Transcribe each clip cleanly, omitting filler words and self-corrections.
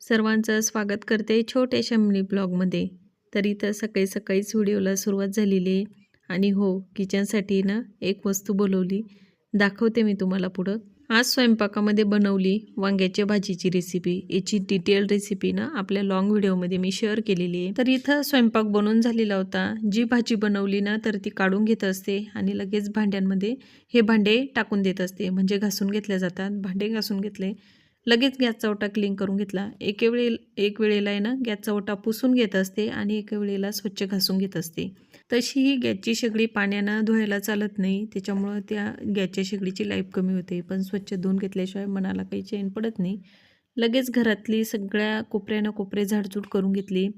सर्वांचं स्वागत करते छोट्याशा मिनी ब्लॉगमध्ये. तर इथं सकाळी सकाळीच व्हिडिओला सुरुवात झालेली आहे. आणि हो, किचनसाठी ना एक वस्तू बोलवली, दाखवते मी तुम्हाला पुढं. आज स्वयंपाकामध्ये बनवली वांग्याच्या भाजीची रेसिपी. याची डिटेल रेसिपी ना आपल्या लॉंग व्हिडिओमध्ये मी शेअर केलेली आहे. तर इथं स्वयंपाक बनवून झालेला होता. जी भाजी बनवली ना तर ती काढून घेत असते आणि लगेच भांड्यांमध्ये हे भांडे टाकून देत असते, म्हणजे घासून घेतल्या जातात. भांडे घासून घेतले, लगेच गॅसचा ओटा क्लीन करून घेतला. एक वेळेला आहे ना गॅसचा ओटा पुसून घेत असते आणि एका वेळेला स्वच्छ घासून घेत असते. तशी ही गॅसची शेगडी पाण्यानं धुवायला चालत नाही, त्याच्यामुळं त्या गॅसच्या शेगडीची लाईफ कमी होते. पण स्वच्छ धुवून घेतल्याशिवाय मनाला काही चैन पडत नाही. लगेच घरातली सगळ्या कोपऱ्यानं कोपरे झाडझूड करून घेतली.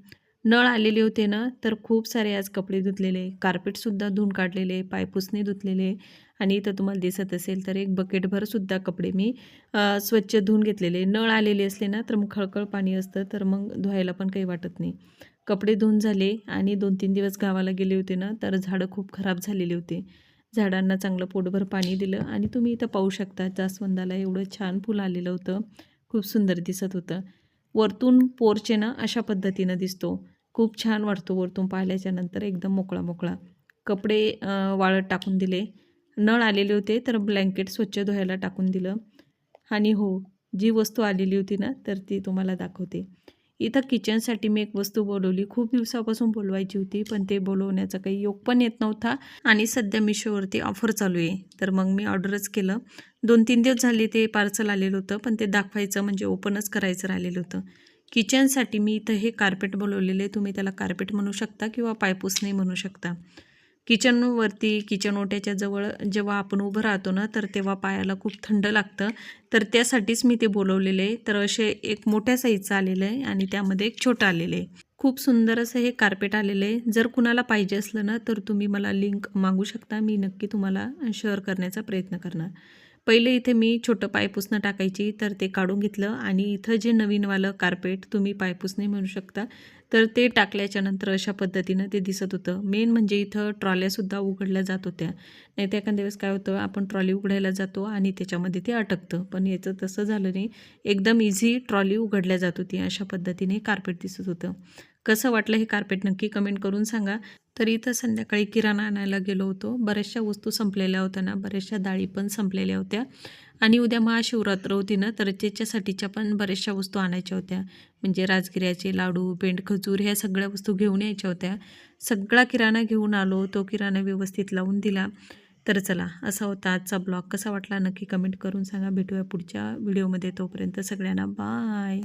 नळ आलेले होते ना तर खूप सारे आज कपडे धुतलेले, कार्पेटसुद्धा धुवून काढलेले, पायपुसणे धुतलेले. आणि इथं तुम्हाला दिसत असेल तर एक बकेटभरसुद्धा कपडे मी स्वच्छ धुवून घेतलेले. नळ आलेले असले ना तर मग खळखळ पाणी असतं, तर मग धुवायला पण काही वाटत नाही. कपडे धुवून झाले आणि 2-3 दिवस गावाला गेले होते ना तर झाडं खूप खराब झालेले होते. झाडांना चांगलं पोटभर पाणी दिलं आणि तुम्ही इथं पाहू शकता जास्वंदाला एवढं छान फुल आलेलं होतं. खूप सुंदर दिसत होतं. वरतून पोर्च आहे ना अशा पद्धतीनं दिसतो. खूप छान वाटतो वरतून पाहिल्याच्या नंतर, एकदम मोकळा मोकळा. कपडे वाळत टाकून दिले. नळ आलेले होते तर ब्लँकेट स्वच्छ धुवायला टाकून दिलं. आणि हो, जी वस्तू आलेली होती ना तर ती तुम्हाला दाखवते. इथं किचनसाठी मी एक वस्तू बोलवली. खूप दिवसापासून बोलवायची होती, पण ते बोलवण्याचा काही योग पण येत नव्हता. आणि सध्या मिशोवरती ऑफर चालू आहे, तर मग मी ऑर्डरच केलं. 2-3 दिवस झाले ते पार्सल आलेलं होतं, पण ते दाखवायचं म्हणजे ओपनच करायचं राहिलेलं होतं. किचनसाठी मी इथं हे कार्पेट बोलवलेले. तुम्ही त्याला कार्पेट म्हणू शकता किंवा पायपुसणी म्हणू शकता. किचनवरती किचन ओट्याच्या जवळ जेव्हा आपण उभं राहतो ना तर तेव्हा पायाला खूप थंड लागतं, तर त्यासाठीच मी ते बोलवलेले आहे. तर असे एक मोठ्या साईजचं आलेलं आहे आणि त्यामध्ये एक छोटं आलेलं आहे. खूप सुंदर असं हे कार्पेट आलेलं आहे. जर कुणाला पाहिजे असलं ना तर तुम्ही मला लिंक मागू शकता, मी नक्की तुम्हाला शेअर करण्याचा प्रयत्न करणार. पहिले इथे मी छोटं पायपुसणं टाकायची, तर ते काढून घेतलं. आणि इथं जे नवीनवालं कार्पेट तुम्ही पायपुसणे म्हणू शकता, तर ते टाकल्याच्यानंतर अशा पद्धतीनं ते दिसत होतं. मेन म्हणजे इथं ट्रॉल्यासुद्धा उघडल्या जात होत्या. नाही तर एखाद्या वेळेस काय होतं, आपण ट्रॉली उघडायला जातो आणि त्याच्यामध्ये ते अटकतं, पण याचं तसं झालं नाही. एकदम इझी ट्रॉली उघडल्या जात होती. अशा पद्धतीने कार्पेट दिसत होतं. कसं वाटलं हे कार्पेट नक्की कमेंट करून सांगा. तर इथं संध्याकाळी किराणा आणायला गेलो होतो. बऱ्याचशा वस्तू संपलेल्या होत्या ना, बऱ्याचशा डाळी पण संपलेल्या होत्या. आणि उद्या महाशिवरात्र होती ना, तर त्याच्यासाठीच्या पण बऱ्याचशा वस्तू आणायच्या होत्या. म्हणजे राजगिऱ्याचे लाडू, पेंड खजूर ह्या सगळ्या वस्तू घेऊन यायच्या होत्या. सगळा किराणा घेऊन आलो. तो किराणा व्यवस्थित लावून दिला. तर चला, असा होता आजचा ब्लॉग. कसा वाटला नक्की कमेंट करून सांगा. भेटूया पुढच्या व्हिडिओमध्ये. तोपर्यंत सगळ्यांना बाय.